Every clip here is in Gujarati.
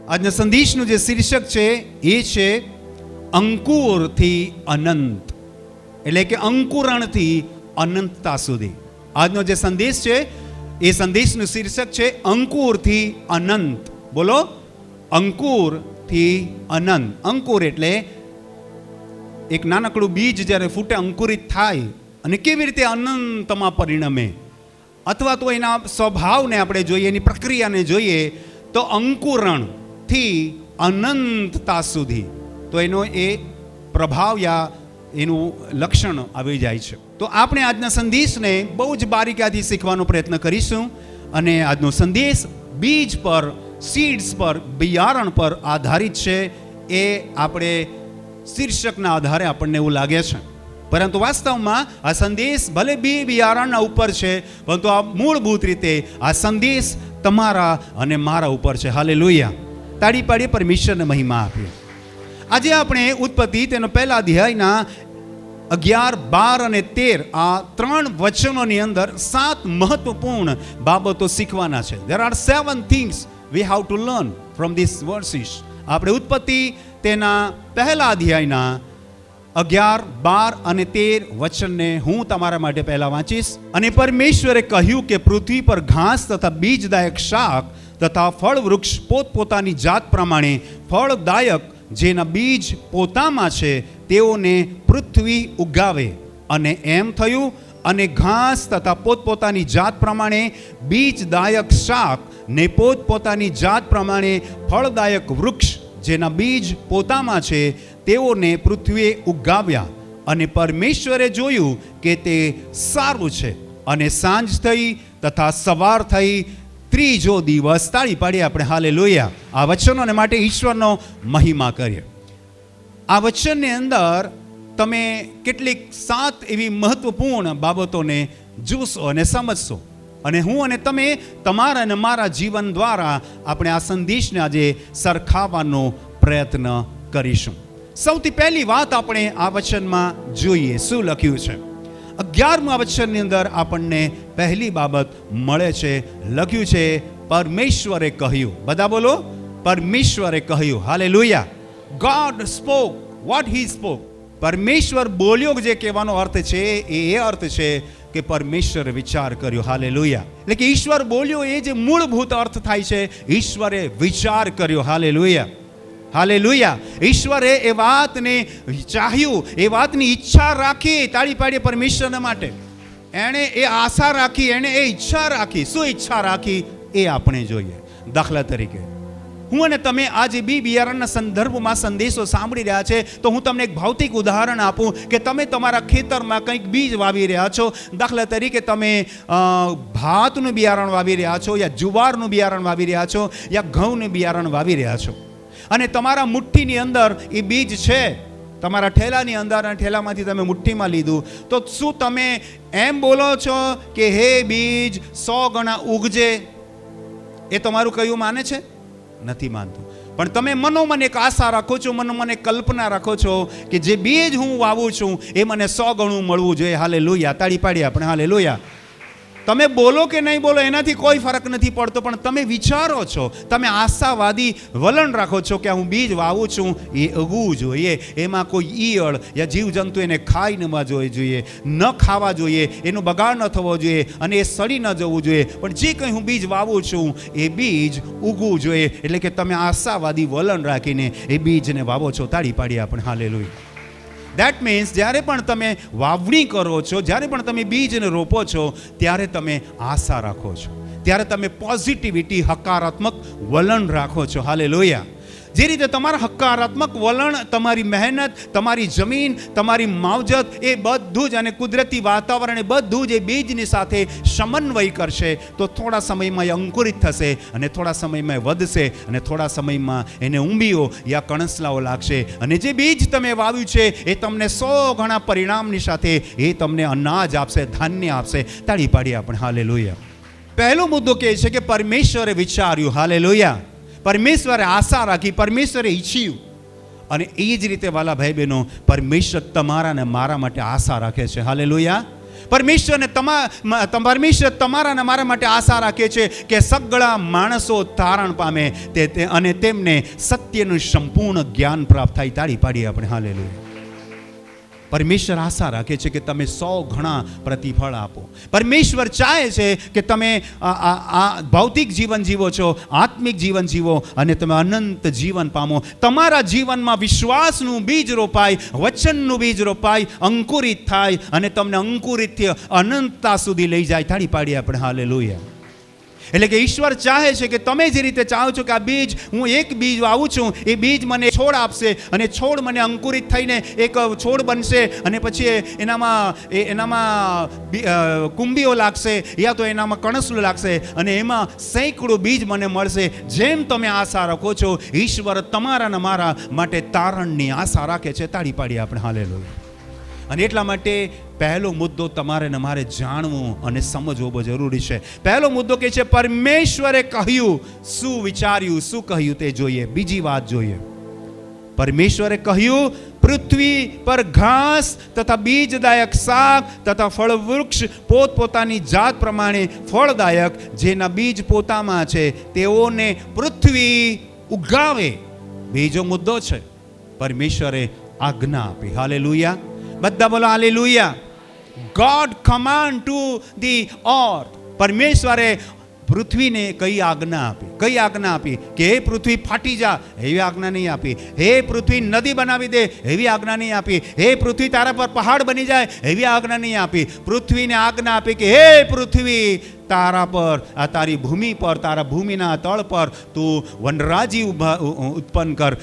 આજના સંદેશનું જે શીર્ષક છે એ છે અંકુરથી અનંત, એટલે કે અંકુરણથી અનંતતા સુધી. આજનો જે સંદેશ છે એ સંદેશનું શીર્ષક છે અંકુરથી અનંત. બોલો, અંકુરથી અનંત. અંકુર એટલે એક નાનકડું બીજ જ્યારે ફૂટે, અંકુરિત થાય અને કેવી રીતે અનંતમાં પરિણમે, અથવા તો એના સ્વભાવને આપણે જોઈએ, એની પ્રક્રિયાને જોઈએ તો અંકુરણથી અનંતતા સુધી તો એનો એ પ્રભાવ યા એનું લક્ષણ આવી જાય છે. તો આપણે આજના સંદેશને બહુ જ બારીકાઈથી શીખવાનો પ્રયત્ન કરીશું. અને આજનો સંદેશ બીજ પર, સીડ્સ પર, બિયારણ પર આધારિત છે. એ આપણે શીર્ષકના આધારે આપણને એવું લાગે છે, પરંતુ વાસ્તવમાં આ સંદેશ ભલે બિયારણના ઉપર છે, પરંતુ આ મૂળભૂત રીતે આ સંદેશ તમારા અને મારા ઉપર છે. હાલેલુયા. તાળી પાડીએ, પરમેશ્વરને મહિમા આપીએ. આજે આપણે ઉત્પત્તિ તેનો પહેલા અધ્યાયના 11, 12 અને 13 આ 3 વચનોની અંદર 7 મહત્વપૂર્ણ બાબતો શીખવાના છે. There are 7 things we have to learn from these verses. આપણે ઉત્પત્તિ તેના પહેલા અધ્યાયના 11, 12 અને 13 વચનને હું તમારા માટે પહેલા વાંચીશ. અને પરમેશ્વરે કહ્યું કે પૃથ્વી પર ઘાસ તથા બીજદાયક શાક તથા ફળ વૃક્ષ પોતપોતાની જાત પ્રમાણે ફળદાયક જેના બીજ પોતામાં છે તેઓને પૃથ્વી ઉગાવે. અને એમ થયું. અને ઘાસ તથા પોતપોતાની જાત પ્રમાણે બીજદાયક શાક ને પોતપોતાની જાત પ્રમાણે ફળદાયક વૃક્ષ જેના બીજ પોતામાં છે તેઓને પૃથ્વીએ ઉગાવ્યા. અને પરમેશ્વરે જોયું કે તે સારું છે. અને સાંજ થઈ તથા સવાર થઈ, ત્રીજો દિવસ. તાળી પાડીએ આપણે હાલેલુયા. આ વચનોને માટે ઈશ્વરનો મહિમા કરીએ. આ વચનની અંદર તમે કેટલીક 7 એવી મહત્વપૂર્ણ બાબતોને જોશો અને સમજશો. અને હું અને તમે તમારા અને મારા જીવન દ્વારા આપણે આ સંદેશને આજે સરખાવવાનો પ્રયત્ન કરીશું. સૌથી પહેલી વાત આપણે આ વચનમાં જોઈએ શું લખ્યું છે. 11મા વચનની અંદર આપણને પહેલી બાબત મળે છે. લખ્યું છે પરમેશ્વરે કહ્યું. બધા બોલો, પરમેશ્વરે કહ્યું. Hallelujah. God spoke what he spoke. પરમેશ્વર બોલ્યો, જે કહેવાનો અર્થ છે એ અર્થ છે કે પરમેશ્વરે વિચાર કર્યો. હાલેલુયા. એટલે કે ઈશ્વર બોલ્યો એ જે મૂળભૂત અર્થ થાય છે, ઈશ્વરે વિચાર કર્યો. હાલેલુયા. હાલેલુયા. ઈશ્વરે એ વાતને ચાહ્યું, એ વાતની ઈચ્છા રાખી. તાળી પાડીએ પરમેશ્વરના માટે. એણે એ આશા રાખી, એણે એ ઈચ્છા રાખી. શું ઈચ્છા રાખી એ આપણે જોઈએ. દાખલા તરીકે હું અને તમે આજે બિયારણના સંદર્ભમાં સંદેશો સાંભળી રહ્યા છે, તો હું તમને એક ભૌતિક ઉદાહરણ આપું કે તમે તમારા ખેતરમાં કંઈક બીજ વાવી રહ્યા છો. દાખલા તરીકે તમે ભાતનું બિયારણ વાવી રહ્યા છો, યા જુવારનું બિયારણ વાવી રહ્યા છો, યા ઘઉંનું બિયારણ વાવી રહ્યા છો. અને તમારા મુઠ્ઠીની અંદર એ બીજ છે, તમારા ઠેલાની અંદર, અને ઠેલામાંથી તમે મુઠ્ઠીમાં લીધું. તો શું તમે એમ બોલો છો કે હે બીજ 100 ગણા ઉગજે? એ તમારું કયું માને છે? નથી માનતું. પણ તમે મનોમન એક આશા રાખો છો, મનોમન એક કલ્પના રાખો છો કે જે બીજ હું વાવું છું એ મને 100 ગણું મળવું જોઈએ. હાલેલુયા. તાળી પાડીએ આપણે. હાલેલુયા. તમે બોલો કે નહીં બોલો એનાથી કોઈ ફરક નથી પડતો, પણ તમે વિચારો છો, તમે આશાવાદી વલણ રાખો છો કે હું બીજ વાવું છું એ ઉગવું જોઈએ, એમાં કોઈ ઈયળ યા જીવજંતુ એને ખાઈ ન જોઈએ, ન ખાવા જોઈએ, એનો બગાડ ન થવો જોઈએ, અને એ સડી ન જવું જોઈએ. પણ જે કંઈ હું બીજ વાવું છું એ બીજ ઉગવું જોઈએ. એટલે કે તમે આશાવાદી વલણ રાખીને એ બીજને વાવો છો. તાળી પાડીએ આપણે. હાલેલુયા. દેટ મીન્સ જ્યારે પણ તમે વાવણી કરો છો, જ્યારે પણ તમે બીજને રોપો છો, ત્યારે તમે આશા રાખો છો, ત્યારે તમે પોઝિટિવિટી, હકારાત્મક વલણ રાખો છો. હાલેલુયા. જે રીતે તમારા હકારાત્મક વલણ, તમારી મહેનત, તમારી જમીન, તમારી માવજત, એ બધું જ અને કુદરતી વાતાવરણ, એ બધું જ એ બીજની સાથે સમન્વય કરશે, તો થોડા સમયમાં એ અંકુરિત થશે, અને થોડા સમયમાં એ વધશે, અને થોડા સમયમાં એને ઉંબીઓ યા કણસલાઓ લાગશે. અને જે બીજ તમે વાવ્યું છે એ તમને 100 ગણા પરિણામની સાથે એ તમને અનાજ આપશે, ધાન્ય આપશે. તાળી પાડીએ આપણે. હાલેલુયા. પહેલો મુદ્દો કહે છે કે પરમેશ્વરે વિચાર્યું. હાલેલુયા. પરમેશ્વરે આશા રાખી, પરમેશ્વરે ઈચ્છ્યું. અને એ જ રીતે વાલા ભાઈ બહેનો, પરમેશ્વર તમારા અને મારા માટે આશા રાખે છે. હાલેલુયા. પરમેશ્વર તમારા અને મારા માટે આશા રાખે છે કે સગળા માણસો તારણ પામે અને તેમને સત્યનું સંપૂર્ણ જ્ઞાન પ્રાપ્ત થાય. તાળી પાડીએ આપણે. હાલેલુયા. પરમેશ્વર આશા રાખે છે કે તમે 100 ગણા પ્રતિફળ આપો. પરમેશ્વર ચાહે છે કે તમે આ ભૌતિક જીવન જીવો છો, આત્મિક જીવન જીવો અને તમે અનંત જીવન પામો. તમારા જીવનમાં વિશ્વાસનું બીજ રોપાય, વચનનું બીજ રોપાય, અંકુરિત થાય અને તમને અંકુરિતથી અનંતતા સુધી લઈ જાય. તાળી પાડીએ આપણે. હાલેલુયા. એટલે કે ઈશ્વર ચાહે છે કે તમે જે રીતે ચાહો છો કે આ બીજ, હું એક બીજ વાવું છું, એ બીજ મને છોડ આપશે અને છોડ મને અંકુરિત થઈને એક છોડ બનશે અને પછી એનામાં કુંભીઓ લાગશે યા તો એનામાં કણસલું લાગશે અને એમાં સેંકડું બીજ મને મળશે. જેમ તમે આશા રાખો છો, ઈશ્વર તમારા અને મારા માટે તારણની આશા રાખે છે. તાળી પાડીએ આપણે. હાલેલુયા. અને એટલા માટે પહેલો મુદ્દો તમારે ને મારે જાણવું અને સમજવો બહુ જરૂરી છે. પહેલો મુદ્દો કે છે પરમેશ્વરે કહ્યું, શું વિચાર્યું, શું કહ્યું તે જોઈએ. બીજી વાત જોઈએ. પરમેશ્વરે કહ્યું પૃથ્વી પર ઘાસ તથા બીજદાયક શાક તથા ફળ વૃક્ષ પોતપોતાની જાત પ્રમાણે ફળદાયક જેના બીજ પોતામાં છે તેઓને પૃથ્વી ઉગાવે. બીજો મુદ્દો છે પરમેશ્વરે આજ્ઞા આપી. હાલેલુયા. બધા બોલો hallelujah. God command to the earth. પરમેશ્વરે પૃથ્વીને કઈ આજ્ઞા આપી? કઈ આજ્ઞા આપી? કે હે પૃથ્વી ફાટી જા, એવી આજ્ઞા નહીં આપી. હે પૃથ્વી નદી બનાવી દે, એવી આજ્ઞા નહીં આપી. હે પૃથ્વી તારા પર પહાડ બની જાય, એવી આજ્ઞા નહીં આપી. પૃથ્વીને આજ્ઞા આપી કે હે પૃથ્વી તારા પર, આ તારી ભૂમિ પર, તારા ભૂમિના તળ પર તું વનરાજી ઉત્પન્ન કર,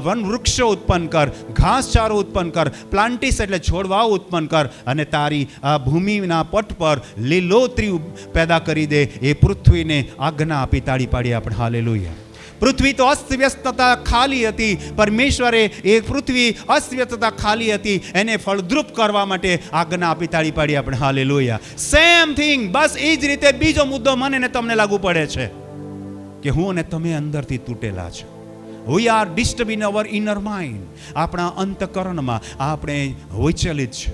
વન વૃક્ષો ઉત્પન્ન કર, ઘાસચારો ઉત્પન્ન કર, પ્લાન્ટિસ એટલે છોડવાઓ ઉત્પન્ન કર અને તારી આ ભૂમિના પટ પર લીલોતરી પેદા કરી દે. એ પૃથ્વીને આજ્ઞા આપી. તાળી પાડીએ આપણે. હાલેલુયા. પૃથ્વી તો અસ્તવ્યસ્તતા ખાલી હતી. પરમેશ્વરે એ પૃથ્વી અસ્તવ્યસ્તતા ખાલી હતી એને ફળદ્રુપ કરવા માટે આજ્ઞા આપી. તાળી પાડી આપણે. હાલેલુયા. Same thing. બસ એ જ રીતે બીજો મુદ્દો મને ને તમને લાગુ પડે છે કે હું અને તમે અંદરથી તૂટેલા છે. We are disturbed in our inner mind. આપણા અંતકરણમાં આપણે વિચલિત છે.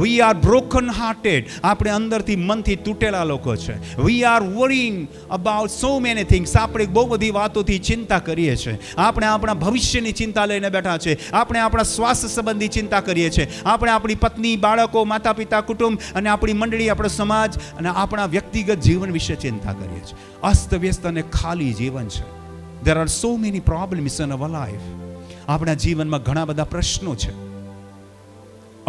We are broken hearted. આપણે અંદરથી મનથી તૂટેલા લોકો છે. We are worrying about so many things. આપણે બહુ બધી વાતોથી ચિંતા કરીએ છીએ. આપણે આપણા ભવિષ્યની ચિંતા લઈને બેઠા છે. આપણે આપણા સ્વાસ્થ્ય સંબંધી ચિંતા કરીએ છીએ. આપણે આપણી પત્ની, બાળકો, માતા પિતા, કુટુંબ અને આપણી મંડળી, આપણો સમાજ અને આપણા વ્યક્તિગત જીવન વિશે ચિંતા કરીએ છીએ. અસ્તવ્યસ્ત અને ખાલી જીવન છે. There are so many problems in our life. આપણા જીવનમાં ઘણા બધા પ્રશ્નો છે.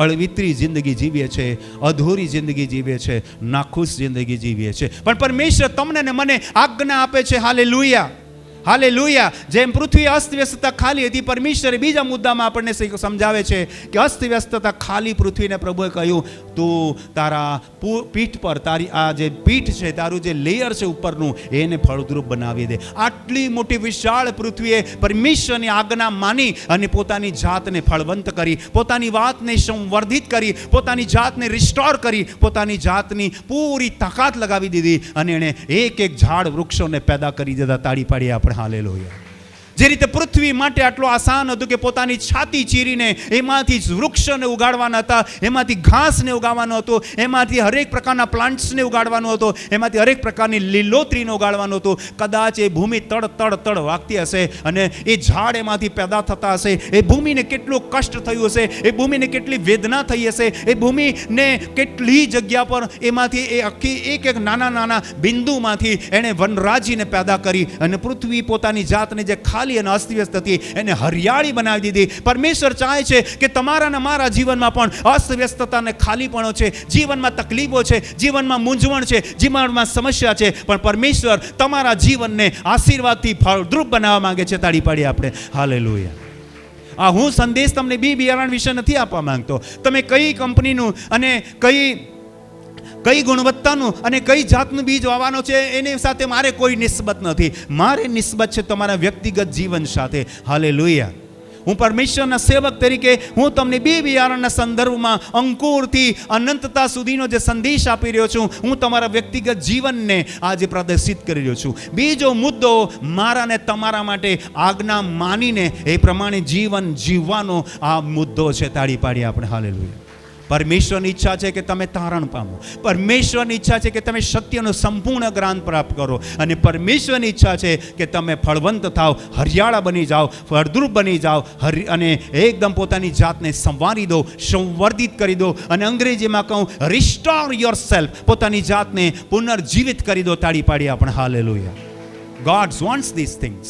અળવિતરી જિંદગી જીવીએ છે, અધૂરી જિંદગી જીવીએ છે, નાખુશ જિંદગી જીવીએ છે. પણ પરમેશ્વર તમને ને મને આજ્ઞા આપે છે. હાલેલુયા. હાલેલુયા. જેમ પૃથ્વી અસ્તવ્યસ્તતા ખાલી હતી, પરમેશ્વરે બીજા મુદ્દામાં આપણને સમજાવે છે કે અસ્તવ્યસ્તતા ખાલી પૃથ્વીને પ્રભુએ કહ્યું તું તારા પીઠ પર, તારી આ જે પીઠ છે, તારું જે લેયર છે ઉપરનું, એને ફળદ્રુપ બનાવી દે. આટલી મોટી વિશાળ પૃથ્વીએ પરમેશ્વરની આજ્ઞા માની અને પોતાની જાતને ફળવંત કરી, પોતાની વાતને સંવર્ધિત કરી, પોતાની જાતને રિસ્ટોર કરી, પોતાની જાતની પૂરી તાકાત લગાવી દીધી અને એણે એક એક ઝાડ વૃક્ષોને પેદા કરી દીધા. તાળી પાડીએ આપણે. હાલેલુયા. જે રીતે પૃથ્વી માટે આટલું આસાન હતું કે પોતાની છાતી ચીરીને એમાંથી વૃક્ષોને ઉગાડવાના હતા, એમાંથી ઘાસને ઉગાડવાનું હતું, એમાંથી હરેક પ્રકારના પ્લાન્ટ્સને ઉગાડવાનું હતું, એમાંથી હરેક પ્રકારની લીલોતરીને ઉગાડવાનું હતું. કદાચ એ ભૂમિ તડ તડ તડ વાગતી હશે અને એ ઝાડ એમાંથી પેદા થતા હશે. એ ભૂમિને કેટલું કષ્ટ થયું હશે, એ ભૂમિને કેટલી વેદના થઈ હશે, એ ભૂમિને કેટલી જગ્યા પર એમાંથી એ આખી એક એક નાના નાના બિંદુમાંથી એણે વનરાજીને પેદા કરી અને પૃથ્વી પોતાની જાતને જે ખાલી અને અસ્તવ્યસ્ત હતી એને હરિયાળી બનાવી દીધી. પરમેશ્વર ચાહે છે કે તમારા અને મારા જીવનમાં પણ અસ્તવ્યસ્તતા અને ખાલીપણો છે, જીવનમાં તકલીફો છે, જીવનમાં મૂંઝવણ છે, જીવનમાં સમસ્યા છે, પણ પરમેશ્વર તમારા જીવનને આશીર્વાદથી ફળદ્રુપ બનાવવા માંગે છે. તાળી પાડીએ આપણે. હાલેલુયા. હું સંદેશ તમને બિયારણ વિશે નથી આપવા માંગતો. તમે કઈ કંપનીનું અને કઈ ગુણવત્તાનું અને કઈ જાતનું બીજ વાવવાનો છે એની સાથે મારે કોઈ નિસ્બત નથી. મારે નિસ્બત છે તમારા વ્યક્તિગત જીવન સાથે. હાલેલુયા. હું પરમેશ્વરના સેવક તરીકે હું તમને બિયારણના સંદર્ભમાં અંકુરથી અનંતતા સુધીનો જે સંદેશ આપી રહ્યો છું, હું તમારા વ્યક્તિગત જીવનને આજે પ્રદર્શિત કરી રહ્યો છું. બીજો મુદ્દો મારા ને તમારા માટે આજ્ઞા માનીને એ પ્રમાણે જીવન જીવવાનો આ મુદ્દો છે. તાળી પાડીએ આપણે. હાલેલુયા. પરમેશ્વરની ઈચ્છા છે કે તમે તારણ પામો. પરમેશ્વરની ઈચ્છા છે કે તમે સત્યનો સંપૂર્ણ જ્ઞાન પ્રાપ્ત કરો. અને પરમેશ્વરની ઈચ્છા છે કે તમે ફળવંત થાવ, હરિયાળા બની જાઓ, ફળદ્રુપ બની જાઓ, અને એકદમ પોતાની જાતને સંવારી દો, સંવર્ધિત કરી દો. અને અંગ્રેજીમાં કહું, રિસ્ટોર યોર સેલ્ફ, પોતાની જાતને પુનર્જીવિત કરી દો. તાળી પાડી આપણે hallelujah. God wants these things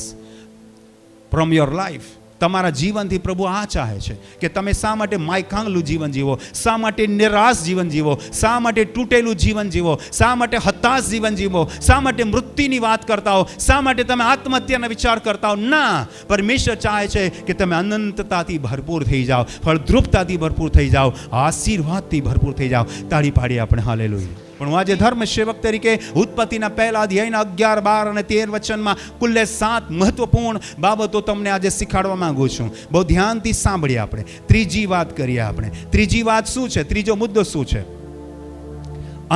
from your life. તમારા જીવનથી પ્રભુ આ ચાહે છે કે તમે શા માટે માયખાંગલું જીવન જીવો, શા માટે નિરાશ જીવન જીવો, શા માટે તૂટેલું જીવન જીવો, શા માટે હતાશ જીવન જીવો, શા માટે મૃત્યુની વાત કરતા હો, શા માટે તમે આત્મહત્યાના વિચાર કરતા હો. ના, પરમેશ્વર ચાહે છે કે તમે અનંતતાથી ભરપૂર થઈ જાઓ, ફળદ્રુપતાથી ભરપૂર થઈ જાઓ, આશીર્વાદથી ભરપૂર થઈ જાઓ. તાળી પાડીએ આપણે હાલેલુયા. પણ હું આજે ધર્મ સેવક તરીકે ઉત્પત્તિના પહેલા અધ્યાયના 11, 12 અને 13 વચનમાં કુલ્લે 7 મહત્વપૂર્ણ બાબતો તમને આજે શીખવાડવા માંગુ છું. બહુ ધ્યાનથી સાંભળીએ આપણે. ત્રીજી વાત કરીએ આપણે. ત્રીજી વાત શું છે? ત્રીજો મુદ્દો શું છે?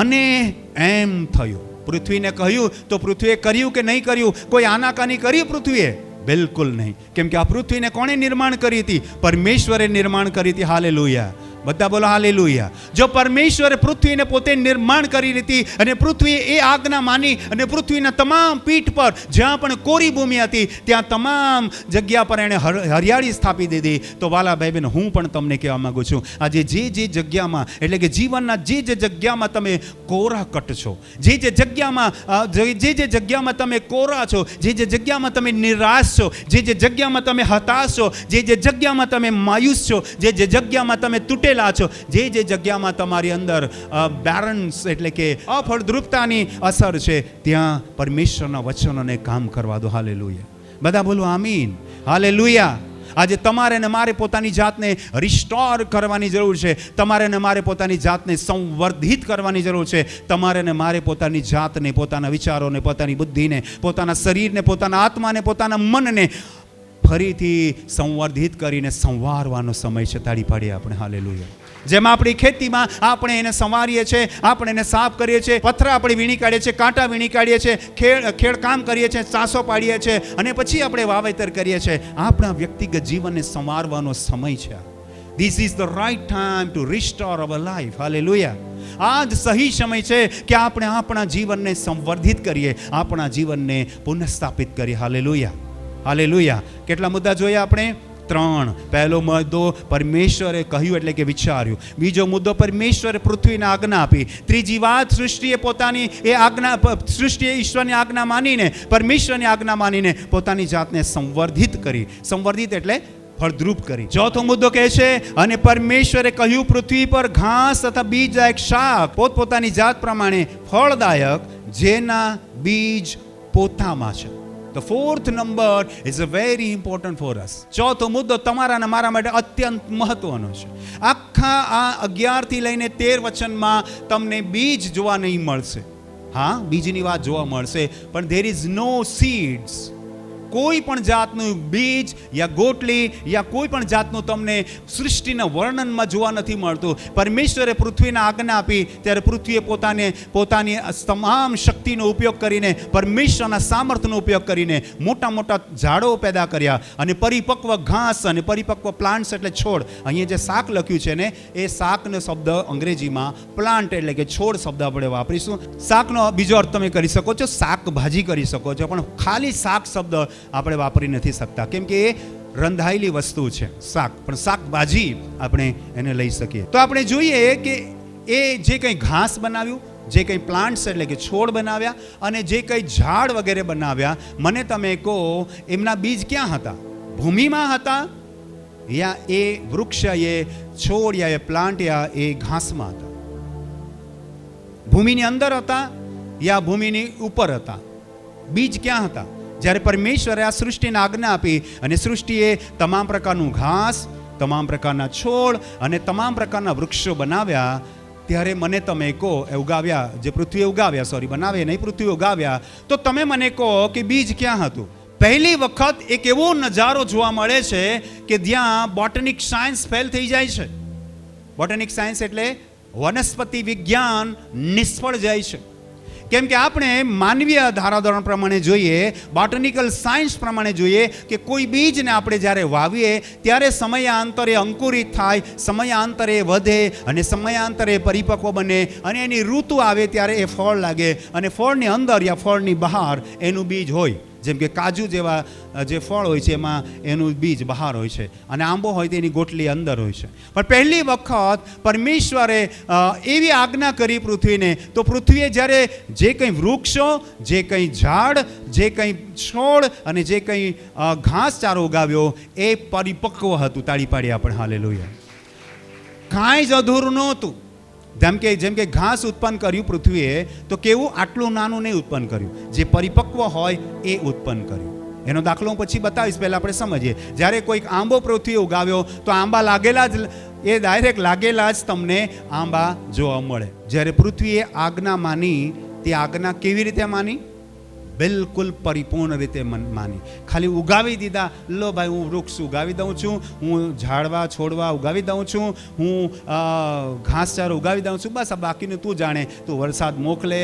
અને એમ થયું. પૃથ્વીને કહ્યું તો પૃથ્વીએ કર્યું કે નહીં કર્યું? કોઈ આનાકાની કરી પૃથ્વીએ? બિલકુલ નહીં. કેમ કે આ પૃથ્વીને કોણે નિર્માણ કરી હતી? પરમેશ્વરે નિર્માણ કરી હતી. હાલેલુયા. બધા બોલો હાલેલુયા. જો પરમેશ્વરે પૃથ્વીને પોતે નિર્માણ કરી હતી અને પૃથ્વીએ એ આજ્ઞા માની અને પૃથ્વીના તમામ પીઠ પર જ્યાં પણ કોરી ભૂમિ હતી ત્યાં તમામ જગ્યા પર એણે હરિયાળી સ્થાપી દીધી. તો વાલા ભાઈ બહેન, હું પણ તમને કહેવા માંગુ છું, આજે જે જગ્યામાં, એટલે કે જીવનના જે જગ્યામાં તમે કોરા કટ છો, જે જગ્યામાં તમે કોરા છો, જે જગ્યામાં તમે નિરાશ છો, જે જગ્યામાં તમે હતાશ છો, જે જગ્યામાં તમે માયુસ છો, જે જગ્યામાં તમે તૂટે છો, જે જગ્યામાં તમારી અંદર બેરન્સ એટલે કે અફળદ્રુપતાની અસર છે, ત્યાં પરમેશ્વરના વચનોને કામ કરવા દો. હાલેલુયા. બધા બોલો આમીન. હાલેલુયા. આજે તમારે ને મારે પોતાની જાતને રિસ્ટોર કરવાની જરૂર છે. તમારે ને મારે પોતાની જાતને સંવર્ધિત કરવાની જરૂર છે. તમારે ને મારે પોતાની જાતને, પોતાના વિચારોને, પોતાની બુદ્ધિને, પોતાના શરીરને, પોતાના આત્માને, પોતાના મનને ફરીથી સંવર્ધિત કરીને સંવારવાનો સમય છે. તાળી પાડીએ આપણે હાલેલુયા. જેમ આપણી ખેતીમાં આપણે એને સંવારીએ છીએ, આપણે એને સાફ કરીએ છીએ, પથરા આપણે વીણી કાઢીએ છીએ, કાંટા વીણી કાઢીએ છીએ, ખેડકામ કરીએ છીએ, ચાસો પાડીએ છીએ અને પછી આપણે વાવેતર કરીએ છીએ. આપણા વ્યક્તિગત જીવનને સંવારવાનો સમય છે. This is the right time to restore our life. Hallelujah. આ જ સહી સમય છે કે આપણે આપણા જીવનને સંવર્ધિત કરીએ, આપણા જીવનને પુનઃસ્થાપિત કરીએ. હાલેલુયા. હાલેલુયા. કેટલા મુદ્દા જોયા આપણે? 3. પહેલો મુદ્દો પરમેશ્વરે કહ્યું એટલે કે વિચાર્યું. બીજો મુદ્દો પરમેશ્વરે પૃથ્વીને આજ્ઞા આપી. ત્રીજી વાત, સૃષ્ટિએ પોતાની સૃષ્ટિએ ઈશ્વરની આજ્ઞા માનીને, પરમેશ્વરની આજ્ઞા માનીને પોતાની જાતને સંવર્ધિત કરી. સંવર્ધિત એટલે ફળદ્રુપ કરી. ચોથો મુદ્દો કહે છે, અને પરમેશ્વરે કહ્યું પૃથ્વી પર ઘાસ તથા બીજદાયક શાક પોતપોતાની જાત પ્રમાણે ફળદાયક, જેના બીજ પોતામાં છે. The fourth number is a very important for us. ચોથો મુદ્દો તમારા અને મારા માટે અત્યંત મહત્વનો છે. આખા આ 11 થી લઈને 13 વચનમાં તમને બીજ જોવા નહીં મળશે. હા, બીજની વાત જોવા મળશે, પણ there is no seeds. કોઈ પણ જાતનું બીજ યા ગોટલી યા કોઈ પણ જાતનું તમને સૃષ્ટિના વર્ણનમાં જોવા નથી મળતું. પરમેશ્વરે પૃથ્વીને આજ્ઞા આપી ત્યારે પૃથ્વીએ પોતાની તમામ શક્તિનો ઉપયોગ કરીને, પરમેશ્વરના સામર્થ્યનો ઉપયોગ કરીને મોટા મોટા ઝાડો પેદા કર્યા અને પરિપક્વ ઘાસ અને પરિપક્વ પ્લાન્ટ્સ એટલે છોડ. અહીંયા જે શાક લખ્યું છે ને, એ શાકનો શબ્દ અંગ્રેજીમાં પ્લાન્ટ એટલે કે છોડ શબ્દ આપણે વાપરીશું. શાકનો બીજો અર્થ તમે કરી શકો છો, શાકભાજી કરી શકો છો, પણ ખાલી શાક શબ્દ આપણે વાપરી નથી શકતા, કેમ કે એ રંધાયેલી વસ્તુ છે શાક, પણ શાકભાજી આપણે એને લઈ શકીએ. તો આપણે જોઈએ કે એ જે કંઈ ઘાસ બનાવ્યું, જે કંઈ પ્લાન્ટ્સ એટલે કે છોડ બનાવ્યા અને જે કંઈ ઝાડ વગેરે બનાવ્યા, મને તમે કહો એમના બીજ ક્યાં હતા? ભૂમિમાં હતા યા એ વૃક્ષ એ છોડ યા એ પ્લાન્ટ યા એ ઘાસમાં હતા? ભૂમિની અંદર હતા યા ભૂમિની ઉપર હતા? બીજ ક્યાં હતા? જ્યારે પરમેશ્વરે આ સૃષ્ટિને આજ્ઞા આપી અને સૃષ્ટિએ તમામ પ્રકારનું ઘાસ, તમામ પ્રકારના છોડ અને તમામ પ્રકારના વૃક્ષો બનાવ્યા, ત્યારે મને તમે કહો ઉગાવ્યા, જે પૃથ્વીએ ઉગાવ્યા, બનાવ્યા નહીં, પૃથ્વી ઉગાવ્યા, તો તમે મને કહો કે બીજ ક્યાં હતું? પહેલી વખત એક એવો નજારો જોવા મળે છે કે જ્યાં બોટનિક સાયન્સ ફેલ થઈ જાય છે. બોટનિક સાયન્સ એટલે વનસ્પતિ વિજ્ઞાન નિષ્ફળ જાય છે. કેમ કે આપણે માનવીય ધારાધોરણ પ્રમાણે જોઈએ, બોટનિકલ સાયન્સ પ્રમાણે જોઈએ કે કોઈ બીજને આપણે જ્યારે વાવીએ ત્યારે સમયાંતરે અંકુરિત થાય, સમયાંતરે વધે અને સમયાંતરે પરિપક્વ બને અને એની ઋતુ આવે ત્યારે એ ફળ લાગે અને ફળની અંદર યા ફળની બહાર એનું બીજ હોય. જેમ કે કાજુ જેવા જે ફળ હોય છે એમાં એનું બીજ બહાર હોય છે અને આંબો હોય તો એની ગોટલી અંદર હોય છે. પણ પહેલી વખત પરમેશ્વરે એવી આજ્ઞા કરી પૃથ્વીને, તો પૃથ્વીએ જ્યારે જે કંઈ વૃક્ષો, જે કંઈ ઝાડ, જે કંઈ છોડ અને જે કંઈ ઘાસચારો ઉગાવ્યો એ પરિપક્વ હતું. તાળી પાડી આપણે હાલેલુયા. કાંઈ જ અધૂરું નહોતું. જેમ કે ઘાસ ઉત્પન્ન કર્યું પૃથ્વીએ, તો કેવું આટલું નાનું નહીં ઉત્પન્ન કર્યું, જે પરિપક્વ હોય એ ઉત્પન્ન કર્યું. એનો દાખલો હું પછી બતાવીશ, પહેલાં આપણે સમજીએ. જ્યારે કોઈક આંબો પૃથ્વીએ ઉગાવ્યો તો આંબા લાગેલા જ, એ ડાયરેક્ટ લાગેલા જ તમને આંબા જોવા મળે. જ્યારે પૃથ્વીએ આજ્ઞા માની, તે આજ્ઞા કેવી રીતે માની? બિલકુલ પરિપૂર્ણ રીતે માની. ખાલી ઉગાવી દીધા, લો ભાઈ હું વૃક્ષ ઉગાવી દઉં છું, હું ઝાડવા છોડવા ઉગાવી દઉં છું, હું ઘાસચારો ઉગાવી દઉં છું, બસ આ બાકીનું તું જાણે. તું વરસાદ મોકલે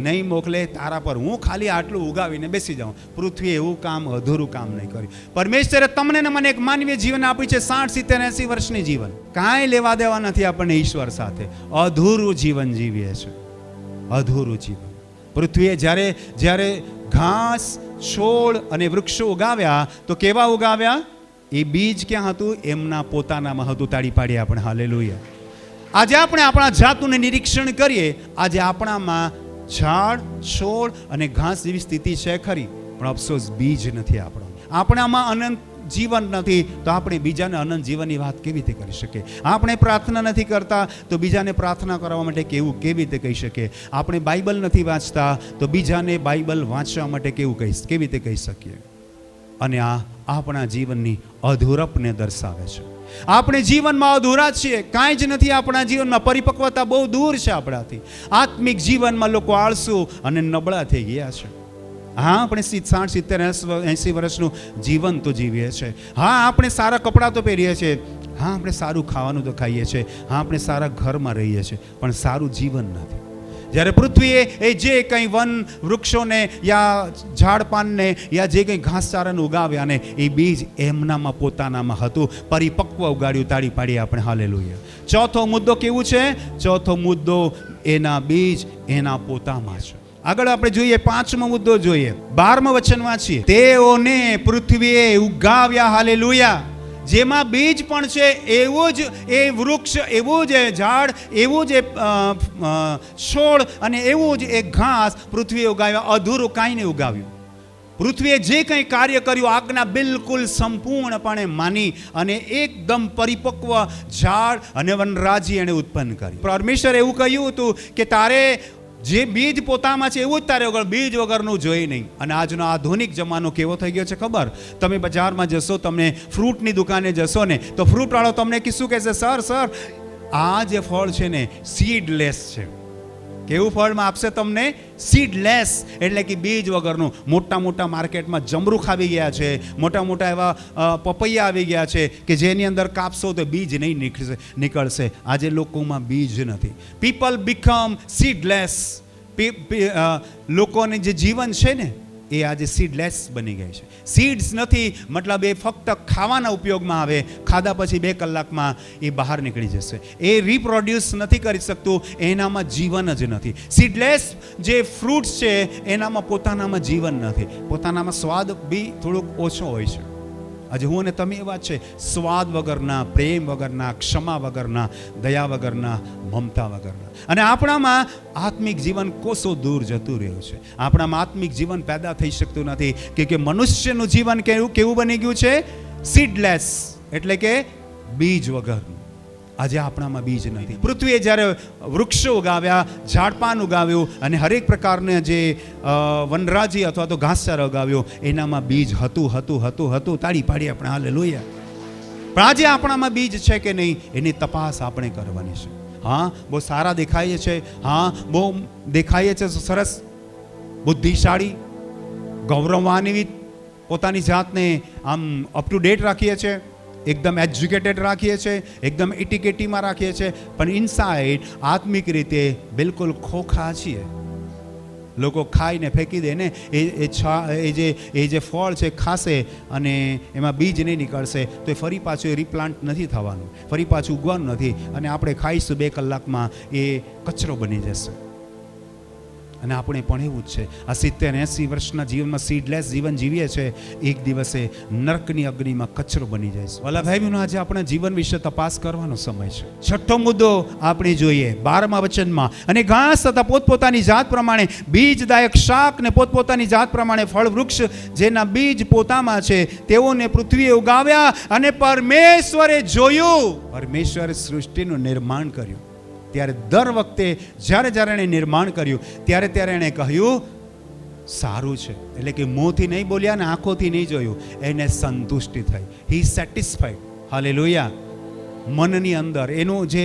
નહીં મોકલે, તારા પર હું ખાલી આટલું ઉગાવીને બેસી જાઉં. પૃથ્વીએ એવું કામ, અધૂરું કામ નહીં કર્યું. પરમેશ્વરે તમને ને મને એક માનવીય જીવન આપ્યું છે, 60, 70, 80 વર્ષની જીવન. કાંઈ લેવા દેવા નથી આપણને ઈશ્વર સાથે. અધૂરું જીવન જીવીએ છીએ, અધૂરું જીવન. પૃથ્વીએ જ્યારે ઘાસ, છોડ અને વૃક્ષો ઉગાવ્યા તો કેવા ઉગાવ્યા? એ બીજ ક્યાં હતું? એમના પોતાનામાં હતું. તાળી પાડીએ આપણે હાલેલુયા. આજે આપણે આપણા જાતનું નિરીક્ષણ કરીએ. આજે આપણામાં ઝાડ, છોડ અને ઘાસ જેવી સ્થિતિ છે ખરી, પણ અફસોસ બીજ નથી આપણામાં અનંત જીવન નથી. તો આપણે બીજાને અનંત જીવનની વાત કેવી રીતે કરી શકીએ? આપણે પ્રાર્થના નથી કરતા તો બીજાને પ્રાર્થના કરવા માટે કેવી રીતે કહી શકીએ? આપણે બાઇબલ નથી વાંચતા તો બીજાને બાઇબલ વાંચવા માટે કેવી રીતે કહી શકીએ? અને આ આપણા જીવનની અધૂરપને દર્શાવે છે. આપણે જીવનમાં અધૂરા છીએ, કાંઈ જ નથી આપણા જીવનમાં. પરિપક્વતા બહુ દૂર છે આપણાથી. આત્મિક જીવનમાં લોકો આળસુ અને નબળા થઈ ગયા છે. હા, આપણે 60, 70, 80 વર્ષનું જીવન તો જીવીએ છીએ. હા, આપણે સારા કપડાં તો પહેરીએ છીએ. હા, આપણે સારું ખાવાનું તો ખાઈએ છીએ. હા, આપણે સારા ઘરમાં રહીએ છીએ, પણ સારું જીવન નથી. જ્યારે પૃથ્વીએ એ જે કંઈ વન વૃક્ષોને યા ઝાડપાનને યા જે કંઈ ઘાસચારાને ઉગાવ્યા ને, એ બીજ એમનામાં પોતાનામાં હતું, પરિપક્વ ઉગાડ્યું. તાળી પાડીએ આપણે હાલેલુયા. ચોથો મુદ્દો કેવું છે? ચોથો મુદ્દો એના બીજ એના પોતામાં છે. આગળ આપણે જોઈએ, 5મો મુદ્દો જોઈએ. 12મા વચન વાંચીએ. તેઓને પૃથ્વીએ ઉગાવ્યા. હાલેલુયા. જેમાં બીજ પણ છે એવું જ એ વૃક્ષ, એવું જ એ ઝાડ, એવું જ એ છોડ અને એવું જ એ ઘાસ પૃથ્વીએ ઉગાવ્યા. અધૂરું કાંઈ નહીં ઉગાવ્યું. પૃથ્વીએ જે કંઈ કાર્ય કર્યું, આજ્ઞા બિલકુલ સંપૂર્ણપણે માની અને એકદમ પરિપક્વ ઝાડ અને વનરાજી એણે ઉત્પન્ન કરી. પરમેશ્વરે એવું કહ્યું હતું કે તારે જે બીજ પોતામાં છે એવું જ તારે વગર, બીજ વગરનું જોઈ નહીં. અને આજનો આધુનિક જમાનો કેવો થઈ ગયો છે ખબર? તમે બજારમાં જશો, તમને ફ્રૂટની દુકાને જશો ને, તો ફ્રૂટવાળો તમને શું કહેશે? સર આ જે ફળ છે ને સીડલેસ છે. કેવું ફળમાં આપશે તમને? સીડલેસ, એટલે કે બીજ વગરનું. મોટા માર્કેટમાં જમરૂખ આવી ગયા છે, મોટા એવા પપૈયા આવી ગયા છે કે જેની અંદર કાપશો તો બીજ નહીં નીકળશે. આજે લોકોમાં બીજ નથી. People become seedless. લોકોને જે જીવન છે ને એ આજે સીડલેસ બની ગઈ છે. સીડ્સ નથી, મતલબ એ ફક્ત ખાવાના ઉપયોગમાં આવે, ખાધા પછી 2 કલાકમાં એ બહાર નીકળી જશે. એ રિપ્રોડ્યુસ નથી કરી શકતું, એનામાં જીવન જ નથી. સીડલેસ જે ફ્રૂટ્સ છે એનામાં પોતાનામાં જીવન નથી. પોતાનામાં સ્વાદ બી થોડોક ઓછો હોય છે. આજે હું અને તમે એ વાત છે, સ્વાદ વગરના, પ્રેમ વગરના, ક્ષમા વગરના, દયા વગરના, મમતા વગરના. અને આપણામાં આત્મિક જીવન કોસો દૂર જતું રહ્યું છે. આપણામાં આત્મિક જીવન પેદા થઈ શકતું નથી કે મનુષ્યનું જીવન કેવું બની ગયું છે? સીડલેસ, એટલે કે બીજ વગરનું. આજે આપણામાં બીજ નથી. પૃથ્વીએ જ્યારે વૃક્ષો ઉગાવ્યા, ઝાડપાન ઉગાવ્યું અને હરેક પ્રકારના જે વનરાજી અથવા તો ઘાસચારો ઉગાવ્યો, એનામાં બીજ હતું. તાળી પાડી આપણે હાલેલુયા. પણ આજે આપણામાં બીજ છે કે નહીં એની તપાસ આપણે કરવાની છે. હા, બહુ સારા દેખાઈએ છે. હા, બહુ દેખાઈએ છે સરસ, બુદ્ધિશાળી, ગૌરવાન્વિત, પોતાની જાતને આમ અપ ટુ ડેટ રાખીએ છીએ, એકદમ એજ્યુકેટેડ રાખીએ છીએ, એકદમ ઇટિકેટીમાં રાખીએ છીએ, પણ ઇનસાઇડ આત્મિક રીતે બિલકુલ ખોખા છીએ. લોકો ખાઈને ફેંકી દે ને, એ જે ફળ છે ખાશે અને એમાં બીજ નહીં નીકળશે તો એ ફરી પાછું એ રિપ્લાન્ટ નથી થવાનું, ફરી પાછું ઉગવાનું નથી, અને આપણે ખાઈશું 2 કલાકમાં એ કચરો બની જશે. અને આપણે પણ એવું જ છે, આ 70-80 વર્ષના જીવનમાં સીડલેસ જીવન જીવીએ છીએ, એક દિવસે નરકની અગ્નિમાં કચરો બની જાય છે. વાલા ભાઈ બહેનો, આજે આપણા જીવન વિશે તપાસ કરવાનો સમય છે. 6થો મુદ્દો આપણે જોઈએ 12મા વચનમાં, અને ઘાસ તથા પોતપોતાની જાત પ્રમાણે બીજદાયક શાક ને પોતપોતાની જાત પ્રમાણે ફળ વૃક્ષ જેના બીજ પોતામાં છે તેઓને પૃથ્વીએ ઉગાવ્યા. અને પરમેશ્વરે જોયું, પરમેશ્વરે સૃષ્ટિનું નિર્માણ કર્યું. ત્યારે દર વખતે જ્યારે એણે નિર્માણ કર્યું ત્યારે એણે કહ્યું સારું છે. એટલે કે મોંથી નહીં બોલ્યા ને આંખોથી નહીં જોયું, એને સંતુષ્ટિ થઈ. હી સેટિસ્ફાઈડ. હાલેલુયા. મનની અંદર એનું જે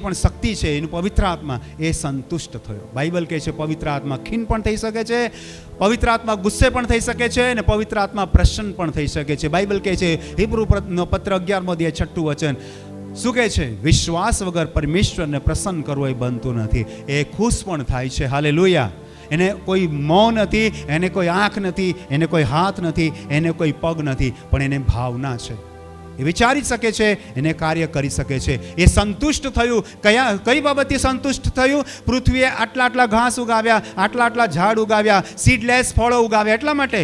પણ શક્તિ છે, એનું પવિત્ર આત્મા એ સંતુષ્ટ થયો. બાઇબલ કહે છે પવિત્ર આત્મા ખીન પણ થઈ શકે છે, પવિત્ર આત્મા ગુસ્સે પણ થઈ શકે છે, અને પવિત્ર આત્મા પ્રસન્ન પણ થઈ શકે છે. બાઇબલ કહે છે હિબ્રુ પત્ર 11મો અધ્યાય 6મું વચન શું કહે છે? વિશ્વાસ વગર પરમેશ્વરને પ્રસન્ન કરવો એ બનતું નથી. એ ખુશ પણ થાય છે. હાલેલુયા. એને કોઈ મોં નથી, એને કોઈ આંખ નથી, એને કોઈ હાથ નથી, એને કોઈ પગ નથી, પણ એને ભાવના છે. એ વિચારી શકે છે, એને કાર્ય કરી શકે છે. એ સંતુષ્ટ થયું. કઈ બાબતે સંતુષ્ટ થયું? પૃથ્વીએ આટલા ઘાસ ઉગાવ્યા, આટલા ઝાડ ઉગાવ્યા, સીડલેસ ફળો ઉગાવ્યા, એટલા માટે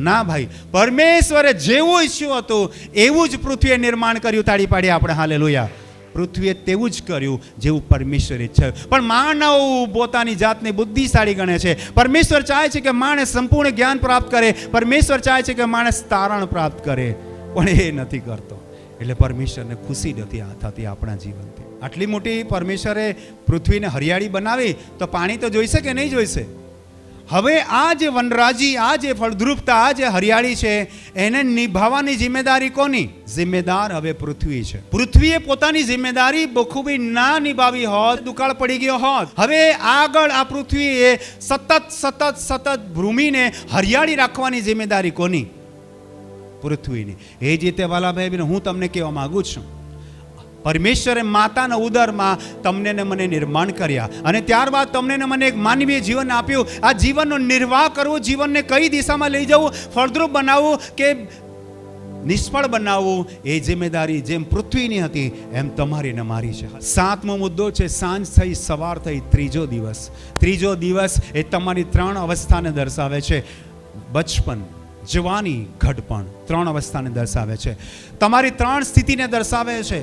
ના ભાઈ, પરમેશ્વરે જેવું ઈચ્છ્યું હતું એવું જ પૃથ્વીએ નિર્માણ કર્યું. તાળી પાડીએ આપણે. હાલેલુયા. પૃથ્વીએ તેવું જ કર્યું જેવું પરમેશ્વર ઈચ્છાયું. પણ માનવ પોતાની જાતને બુદ્ધિશાળી ગણે છે. પરમેશ્વર ચાહે છે કે માણસ સંપૂર્ણ જ્ઞાન પ્રાપ્ત કરે, પરમેશ્વર ચાહે છે કે માણસ તારણ પ્રાપ્ત કરે, પણ એ નથી કરતો. એટલે પરમેશ્વરને ખુશી નથી થતી આપણા જીવનથી. આટલી મોટી પરમેશ્વરે પૃથ્વીને હરિયાળી બનાવી તો પાણી તો જોઈશે કે નહીં જોઈશે? હવે આ જે વનરાજી, આ જે ફળદ્રુપતા, આ જે હરિયાળી છે, એને નિભાવવાની જિમ્મેદારી કોની? જિમ્મેદાર હવે પૃથ્વી છે. પૃથ્વીએ પોતાની જિમ્મેદારી બખૂબી ના નિભાવી હોત, દુકાળ પડી ગયો હોત, હવે આગળ આ પૃથ્વીએ સતત ભૂમિને હરિયાળી રાખવાની જિમ્મેદારી કોની? પૃથ્વીની. એ જ રીતે વાલા ભાઈ હું તમને કહેવા માંગુ છું, પરમેશ્વરે માતાના ઉદરમાં તમને ને મને નિર્માણ કર્યા, અને ત્યારબાદ તમને ને મને એક માનવીય જીવન આપ્યું. આ જીવનનો નિર્વાહ કરવો, જીવનને કઈ દિશામાં લઈ જવું, ફળદ્રુપ બનાવવું કે નિષ્ફળ બનાવવું, એ જિમ્મેદારી જેમ પૃથ્વીની હતી એમ તમારી ને મારી છે. 7મો મુદ્દો છે સાંજ થઈ સવાર થઈ ત્રીજો દિવસ. ત્રીજો દિવસ એ તમારી 3 અવસ્થાને દર્શાવે છે. બચપન, જવાની, ઘડપણ, 3 અવસ્થાને દર્શાવે છે. તમારી 3 સ્થિતિને દર્શાવે છે.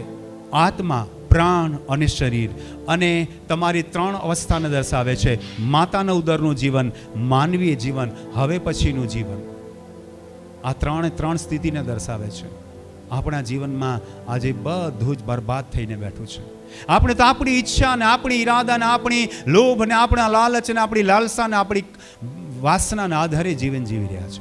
આત્મા, પ્રાણ અને શરીર. અને તમારી 3 અવસ્થાને દર્શાવે છે. માતાના ઉદરનું જીવન, માનવીય જીવન, હવે પછીનું જીવન. આ 3 સ્થિતિને દર્શાવે છે. આપણા જીવનમાં આજે બધું જ બરબાદ થઈને બેઠું છે. આપણે તો આપણી ઈચ્છા ને આપણી ઈરાદા ને આપણી લોભ ને આપણા લાલચ ને આપણી લાલસા ને આપણી વાસનાના આધારે જીવન જીવી રહ્યા છે.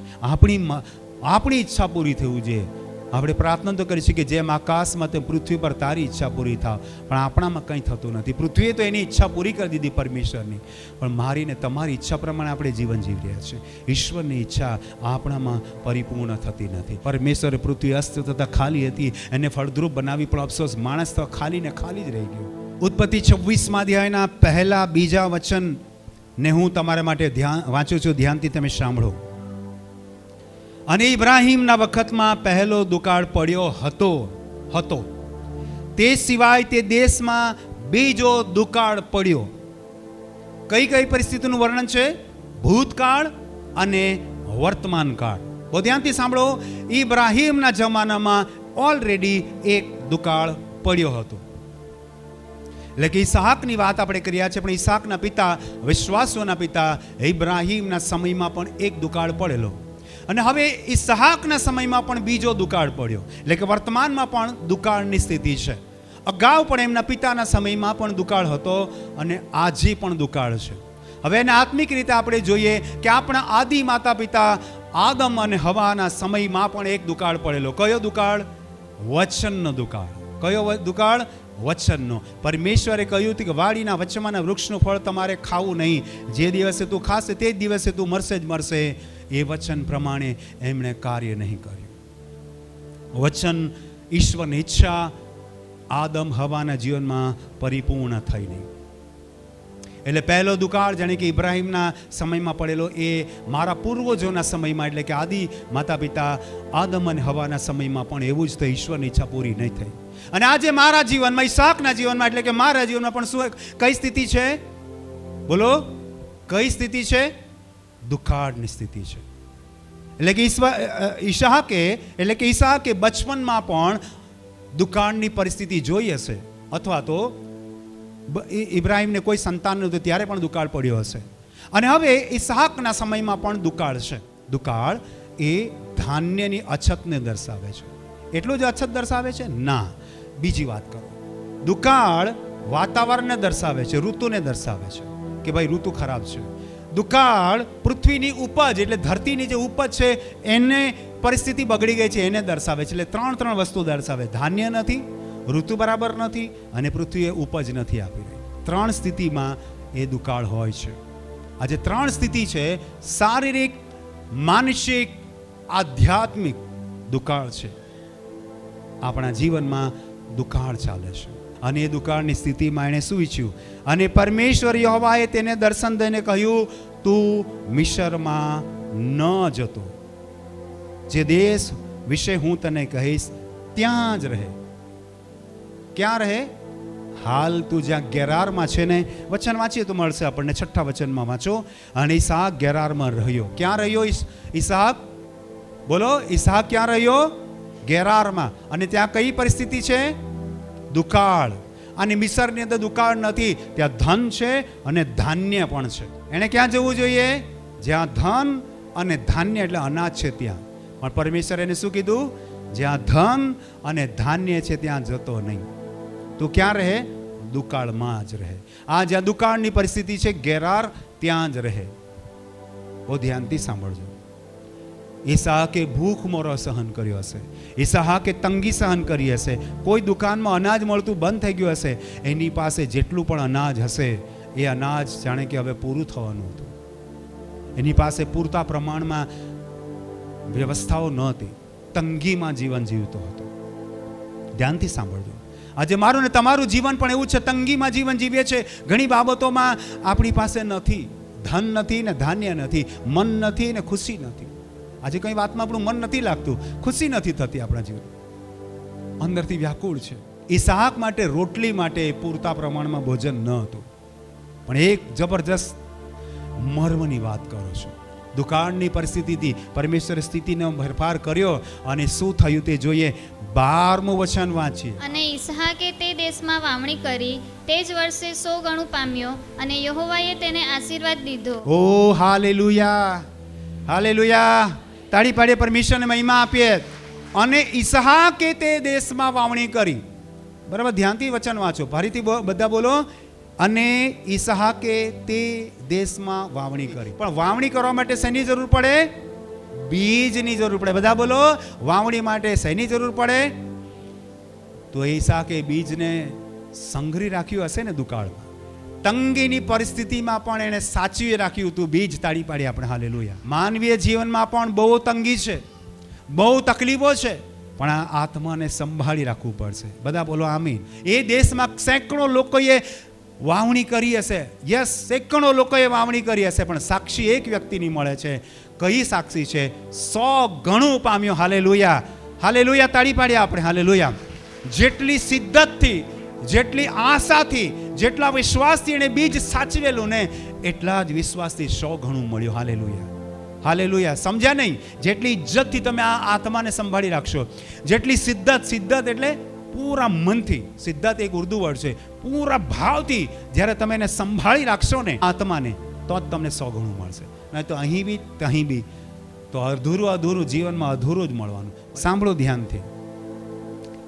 આપણી ઈચ્છા પૂરી થવું જોઈએ. આપણે પ્રાર્થના તો કરી છે કે જેમ આકાશમાં તેમ પૃથ્વી પર તારી ઈચ્છા પૂરી થાવ, પણ આપણામાં કંઈ થતું નથી. પૃથ્વીએ તો એની ઈચ્છા પૂરી કરી દીધી પરમેશ્વરની, પણ મારી ને તમારી ઈચ્છા પ્રમાણે આપણે જીવન જીવી રહ્યા છીએ. ઈશ્વરની ઈચ્છા આપણામાં પરિપૂર્ણ થતી નથી. પરમેશ્વરે પૃથ્વી અસ્ત થતાં ખાલી હતી, એને ફળદ્રુપ બનાવી, પણ અફસોસ માણસ તો ખાલી ને ખાલી જ રહી ગયો. ઉત્પત્તિ 26મા અધ્યાયના 1-2 વચન ને હું તમારા માટે વાંચું છું, ધ્યાનથી તમે સાંભળો. અને ઇબ્રાહીમના વખતમાં પહેલો દુકાળ પડ્યો હતો, તે સિવાય તે દેશમાં બીજો દુકાળ પડ્યો. કઈ પરિસ્થિતિનું વર્ણન છે? ભૂતકાળ અને વર્તમાન કાળ. બહુ ધ્યાનથી સાંભળો. ઇબ્રાહીમના જમાનામાં ઓલરેડી એક દુકાળ પડ્યો હતો. એટલે કે ઈસાકની વાત આપણે કર્યા છે, પણ ઈસાકના પિતા, વિશ્વાસોના પિતા ઇબ્રાહીમના સમયમાં પણ એક દુકાળ પડેલો, અને હવે ઈસાકના સમયમાં પણ બીજો દુકાળ પડ્યો. એટલે કે વર્તમાનમાં પણ દુકાળની સ્થિતિ છે. અગાઉ પણ એમના પિતાના સમયમાં પણ દુકાળ હતો, અને આજે પણ દુકાળ છે. હવે એને આત્મિક રીતે આપણે જોઈએ કે આપણા આદિ માતા પિતા આદમ અને હવાના સમયમાં પણ એક દુકાળ પડેલો. કયો દુકાળ? વચનનો દુકાળ. કયો દુકાળ? વચનનો. પરમેશ્વરે કહ્યું હતું કે વાડીના વચમાંના વૃક્ષનું ફળ તમારે ખાવું નહીં, જે દિવસે તું ખાશે તે જ દિવસે તું મરશે જ મરશે. એ વચન પ્રમાણે એમણે કાર્ય નહીં કર્યું. વચન, ઈશ્વરની ઈચ્છા આદમ હવાના જીવનમાં પરિપૂર્ણ થઈ નહીં. એટલે પહેલો દુકાળ જાણે કે ઇબ્રાહિમના સમયમાં પડેલો, એ મારા પૂર્વજોના સમયમાં એટલે કે આદિ માતા પિતા આદમ અને હવાના સમયમાં પણ એવું જ થઈ, ઈશ્વરની ઈચ્છા પૂરી નહીં થઈ. અને આજે મારા જીવનમાં, ઈસાકના જીવનમાં એટલે કે મારા જીવનમાં પણ શું કઈ સ્થિતિ છે? બોલો, કઈ સ્થિતિ છે? દુકાળની સ્થિતિ છે. એટલે કે ઈસાકે બચપનમાં પણ દુકાળની પરિસ્થિતિ જોઈ હશે, અથવા તો ઇબ્રાહિમને કોઈ સંતાન નહોતું ત્યારે પણ દુકાળ પડ્યો હશે. અને હવે ઈસાકના સમયમાં પણ દુકાળ છે. દુકાળ એ ધાન્યની અછતને દર્શાવે છે. એટલું જ અછત દર્શાવે છે? ના, બીજી વાત કરો. દુકાળ વાતાવરણને દર્શાવે છે, ઋતુને દર્શાવે છે કે ભાઈ ઋતુ ખરાબ છે. દુકાળ પૃથ્વીની ઉપજ એટલે ધરતીની જે ઉપજ છે એને પરિસ્થિતિ બગડી ગઈ છે એને દર્શાવે છે. એટલે ત્રણ વસ્તુ દર્શાવે: ધાન્ય નથી, ઋતુ બરાબર નથી, અને પૃથ્વીએ ઉપજ નથી આપી રહી. ત્રણ સ્થિતિમાં એ દુકાળ હોય છે. આ જે ત્રણ સ્થિતિ છે, શારીરિક, માનસિક, આધ્યાત્મિક દુકાળ છે. આપણા જીવનમાં દુકાળ ચાલે છે. અને એ દુકાળની સ્થિતિમાં એણે શું ઈચ્છ્યું? અને પરમેશ્વર યહોવાએ તેને દર્શન દઈને કહ્યું, તું મિસ્રમાં ન જતો, જે દેશ વિશે હું તને કહીશ ત્યાં જ રહે. ક્યાં રહે? હાલ તું જ્યાં ગેરારમાં છે ને, વચન વાંચીએ તો મળશે આપણને, 6 વચનમાં વાંચો. અને ઈસાક ગેરારમાં રહ્યો. ક્યાં રહ્યો ઈસાક? બોલો, ઈસાક ક્યાં રહ્યો? ગેરારમાં. અને ત્યાં કઈ પરિસ્થિતિ છે? દુકાળ. અને મિસરની અંદર દુકાળ નથી, ત્યાં ધન છે અને ધાન્ય પણ છે. એને ક્યાં જવું જોઈએ? જ્યાં ધન અને ધાન્ય એટલે અનાજ છે ત્યાં. પણ પરમેશ્વર એને શું કીધું? જ્યાં ધન અને ધાન્ય છે ત્યાં જતો નહીં. તું ક્યાં રહે? દુકાળમાં જ રહે. આ જ્યાં દુકાળની પરિસ્થિતિ છે, ગેરાર, ત્યાં જ રહે. બહુ ધ્યાનથી સાંભળજો. ઈસાકે ભૂખમરો સહન કર્યો હશે, ઈસાકે તંગી સહન કરી હશે, કોઈ દુકાનમાં અનાજ મળતું બંધ થઈ ગયું હશે. એની પાસે જેટલું પણ અનાજ હશે એ અનાજ જાણે કે હવે પૂરું થવાનું હતું. એની પાસે પૂરતા પ્રમાણમાં વ્યવસ્થાઓ નહોતી. તંગીમાં જીવન જીવતો હતો. ધ્યાનથી સાંભળજો. આજે મારું ને તમારું જીવન પણ એવું છે, તંગીમાં જીવન જીવીએ છીએ. ઘણી બાબતોમાં આપણી પાસે નથી, ધન નથી ને ધાન્ય નથી, મન નથી ને ખુશી નથી. આજે કઈ વાતમાં આપણું મન નથી લાગતું, ખુશી નથી થતી આપણા જીવન, અંદરથી વ્યાકુળ છે. ઈસાક માટે રોટલી માટે પૂરતા પ્રમાણમાં ભોજન ન હતું. પણ એક જબરજસ્ત મર્મની વાત કરો છો. દુકાળની પરિસ્થિતિથી પરમેશ્વરે સ્થિતિનો ફેરફાર કર્યો અને શું થયું તે જોઈએ. 12મું વચન વાંચીએ. અને ઈસહાકે તે દેશમાં વાવણી કરી, તે જ વર્ષે 100 ગણું પામ્યો, અને યહોવાએ તેને આશીર્વાદ દીધો. ઓ હાલેલુયા, હાલેલુયા. તાળી પાડીએ, પરમેશ્વરને મહિમા આપીએ. અને ઈસહાકે તે દેશમાં વાવણી કરી. બરાબર, ધ્યાનથી વચન વાંચો, ફરીથી બધા બોલો. અને ઈસહાકે તે દેશમાં વાવણી કરી. પણ વાવણી કરવા માટે શેની જરૂર પડે? બીજની જરૂર પડે. બધા બોલો, વાવણી માટે શેની જરૂર પડે? તો ઈસહાકે બીજને સંઘરી રાખ્યું હશે ને દુકાળમાં. તંગીની પરિસ્થિતિમાં પણ એને સાચવી રાખ્યું હતું બીજ. તાળી પાડી આપણે, હાલેલુયા. માનવીય જીવનમાં પણ બહુ તંગી છે, બહુ તકલીફો છે, પણ આ આત્માને સંભાળી રાખવું પડશે. બધા બોલો આમીન. એ દેશમાં સેંકડો લોકોએ વાવણી કરી હશે. યસ, સેંકડો લોકોએ વાવણી કરી હશે, પણ સાક્ષી એક વ્યક્તિની મળે છે. કઈ સાક્ષી છે? 100 ગણું પામ્યો. Hallelujah, hallelujah. તાળી પાડ્યા આપણે, હાલેલુયા. જેટલી સિદ્ધતથી, જેટલી આશાથી, જેટલા વિશ્વાસથી એને બીજ સાચવેલું ને, એટલા જ વિશ્વાસથી 100 ગણું મળ્યું. Hallelujah, hallelujah. સમજ્યા નહીં? જેટલી ઇજ્જતથી તમે આ આત્માને સંભાળી રાખશો, જેટલી સિદ્ધત, સિદ્ધત એટલે પૂરા મનથી, સિદ્ધત એક ઉર્દુ વર્ડ છે, પૂરા ભાવથી જ્યારે તમે એને સંભાળી રાખશો ને આત્માને, તો જ તમને 100 ગણું મળશે. નહીં તો અહીં બી અહીં બી તો અધૂરું જીવનમાં અધૂરું જ મળવાનું. સાંભળો ધ્યાનથી.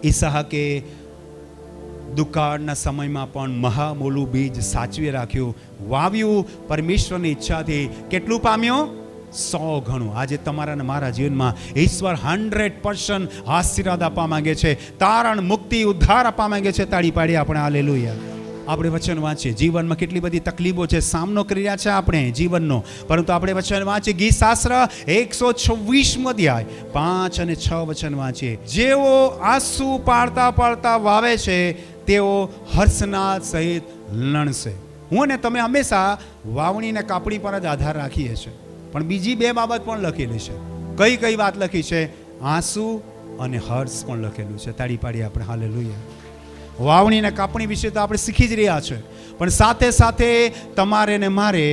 ઈસહાકે દુકાળના સમયમાં પણ મહામૂલું બીજ સાચવી રાખ્યું, વાવ્યું પરમેશ્વરની ઈચ્છાથી. કેટલું પામ્યો? 100 ગણું. આજે તમારા અને મારા જીવનમાં ઈશ્વર 100% આશીર્વાદ આપવા માંગે છે, તારણ, મુક્તિ, ઉદ્ધાર આપવા માંગે છે. તાળી પાડી આપણે, હાલેલુયા. આપણે વચન વાંચીએ. જીવનમાં કેટલી બધી તકલીફો છે, સામનો કરી રહ્યા છે આપણે જીવનનો, પરંતુ આપણે વચન વાંચીએ. ગીત શાસ્ત્ર 126 અધ્યાય 5 અને 6 વચન વાંચીએ. જેઓ આંસુ પાડતા પાડતા વાવે છે, તેઓ હર્ષનાદ સહિત લણશે. હું અને તમે હંમેશા વાવણી અને કાપણી પર જ આધાર રાખીએ છીએ, પણ બીજી બે બાબત પણ લખેલી છે. કઈ કઈ વાત લખી છે? આંસુ અને હર્ષ પણ લખેલું છે. તાળી પાડીએ આપણે હાલેલુયા. વાવણી અને કાપણી વિશે તો આપણે શીખી જ રહ્યા છે, પણ સાથે સાથે તમારે ને મારે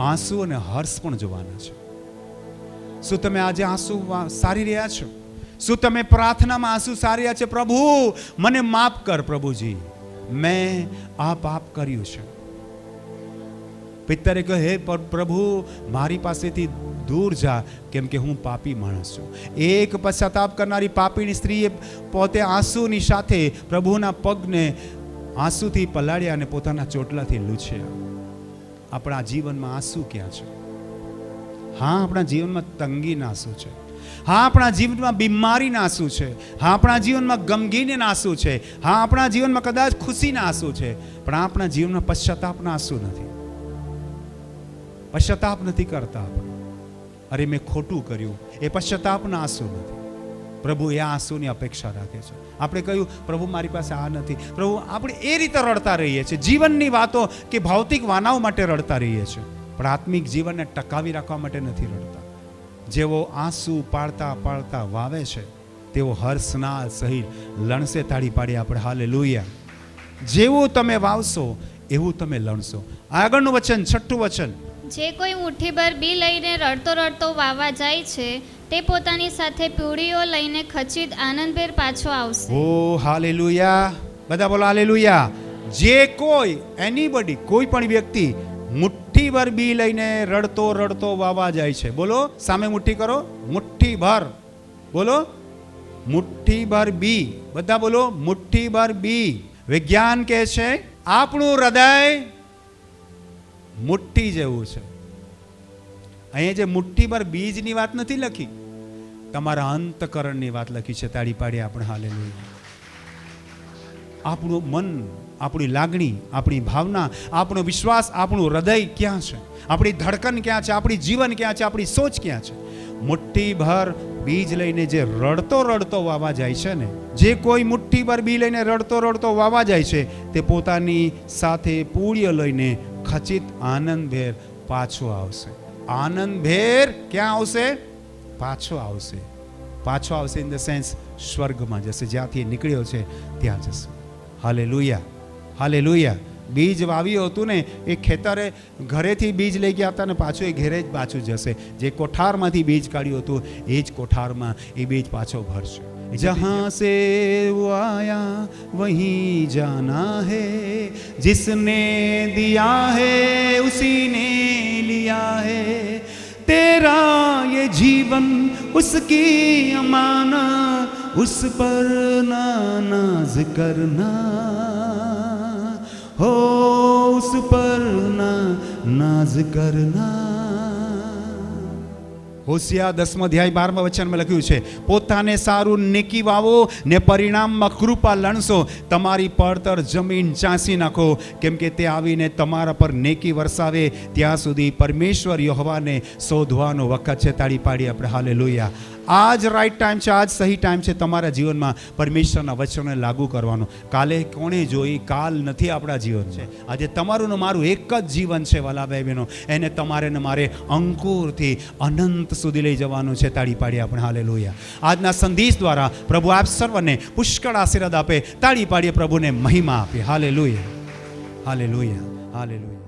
આંસુ અને હર્ષ પણ જોવાના છે. શું તમે આજે આંસુ સારી રહ્યા છો? શું તમે પ્રાર્થનામાં આંસુ સારી રહ્યા છે? પ્રભુ મને માફ કર, પ્રભુજી મેં આ પાપ કર્યું છે. પિતરે કહે, હે પ્રભુ મારી પાસેથી દૂર જા, કેમ કે હું પાપી માણસ છું. એક પશ્ચાતાપ કરનારી પાપીની સ્ત્રીએ પોતે આંસુની સાથે પ્રભુના પગને આંસુથી પલાળ્યા અને પોતાના ચોટલાથી લૂછ્યા. આપણા જીવનમાં આંસુ ક્યાં છે? હા, આપણા જીવનમાં તંગીના આંસુ છે. હા, આપણા જીવનમાં બીમારીના આંસુ છે. હા, આપણા જીવનમાં ગમગીનીના આંસુ છે. હા, આપણા જીવનમાં કદાચ ખુશીના આંસુ છે, પણ આપણા જીવનમાં પશ્ચાતાપના આંસુ નથી. પશ્ચાતાપ નથી કરતા આપણે. અરે મેં ખોટું કર્યું, એ પશ્ચાતાપના આંસુ નથી. પ્રભુ એ આંસુની અપેક્ષા રાખે છે. આપણે કહ્યું પ્રભુ મારી પાસે આ નથી, પ્રભુ આપણે એ રીતે રડતા રહીએ છીએ. જીવનની વાતો કે ભૌતિક વાનાઓ માટે રડતા રહીએ છીએ, પણ આત્મિક જીવનને ટકાવી રાખવા માટે નથી રડતા. જેવો આંસુ પાડતા પાડતા વાવે છે, તેવો હર્ષના સહિત લણશે. તાળી પાડી આપણે હાલેલુયા. જેવું તમે વાવશો એવું તમે લણશો. આગળનું વચન, છઠ્ઠું વચન, જે કોઈ મુઠ્ઠીભર બી લઈને રડતો રડતો વાવવા જાય છે, તે પોતાની સાથે પીળીઓ લઈને ખચિત આનંદભેર પાછો આવશે. ઓ હાલેલુયા. બધા બોલો હાલેલુયા. જે કોઈ એનીબડી, કોઈ પણ વ્યક્તિ મુઠ્ઠીભર બી લઈને રડતો રડતો વાવવા જાય છે. બોલો, સામે મુઠ્ઠી કરો. મુઠ્ઠીભર. બોલો, મુઠ્ઠીભર બી. બધા બોલો, મુઠ્ઠીભર બી. વિજ્ઞાન કહે છે આપણું હૃદય મુઠ્ઠી જેવું છે. અહીંયા જે મુઠ્ઠીભર બીજની વાત નથી લખી, તમારા અંતકરણની વાત લખી છે. તાળી પાડી આપણે હાલેલુયા. આપણું મન, આપણી લાગણી, આપણી ભાવના, આપણો વિશ્વાસ, આપણું હૃદય ક્યાં છે? આપણી ધડકન ક્યાં છે? આપણી જીવન ક્યાં છે? આપણી સોચ ક્યાં છે? મુઠ્ઠીભર બીજ લઈને જે રડતો રડતો વાવા જાય છે ને, જે કોઈ મુઠ્ઠીભર બી લઈને રડતો રડતો વાવા જાય છે, તે પોતાની સાથે પૂળીઓ લઈને ખચિત આનંદભેર પાછો આવશે. આનંદભેર ક્યાં આવશે? પાછો આવશે. પાછો આવશે ઇન ધ સેન્સ સ્વર્ગમાં જશે. જ્યાંથી નીકળ્યો છે ત્યાં જશે. Hallelujah, hallelujah. બીજ વાવ્યું હતું ને, એ ખેતરે ઘરેથી બીજ લઈ ગયા હતા ને પાછું એ ઘેરે જ પાછું જશે. જે કોઠારમાંથી બીજ કાઢ્યું હતું એ જ કોઠારમાં એ બીજ પાછો ભરશે. जहाँ से वो आया वहीं जाना है, जिसने दिया है उसी ने लिया है, तेरा ये जीवन उसकी अमाना, उस पर ना नाज करना, हो उस पर ना नाज करना. હોશિયા 10મો અધ્યાય 12મા વચનમાં લખ્યું છે, પોતાને સારું નેકી વાવો ને પરિણામમાં કૃપા લણશો. તમારી પડતર જમીન ચાંસી નાખો, કેમ કે તે આવીને તમારા પર નેકી વરસાવે ત્યાં સુધી પરમેશ્વર યહોવાને શોધવાનો વખત છે. તાળી પાડી આપણે હાલેલુયા. આ જ રાઈટ ટાઈમ છે, આ જ સહી ટાઈમ છે તમારા જીવનમાં પરમેશ્વરના વચનોને લાગુ કરવાનો. કાલે કોણે જોઈ, કાલ નથી આપણા જીવન છે. આજે તમારું ને મારું એક જ જીવન છે વાલા ભાઈ બહેનો. એને તમારે ને મારે અંકુરથી અનંત સુધી લઈ જવાનું છે. તાળી પાડી આપણે હાલેલુયા. આજના સંદેશ દ્વારા પ્રભુ આપ સર્વને પુષ્કળ આશીર્વાદ આપે. તાળી પાડીએ પ્રભુને મહિમા આપે. Hallelujah, hallelujah, hallelujah.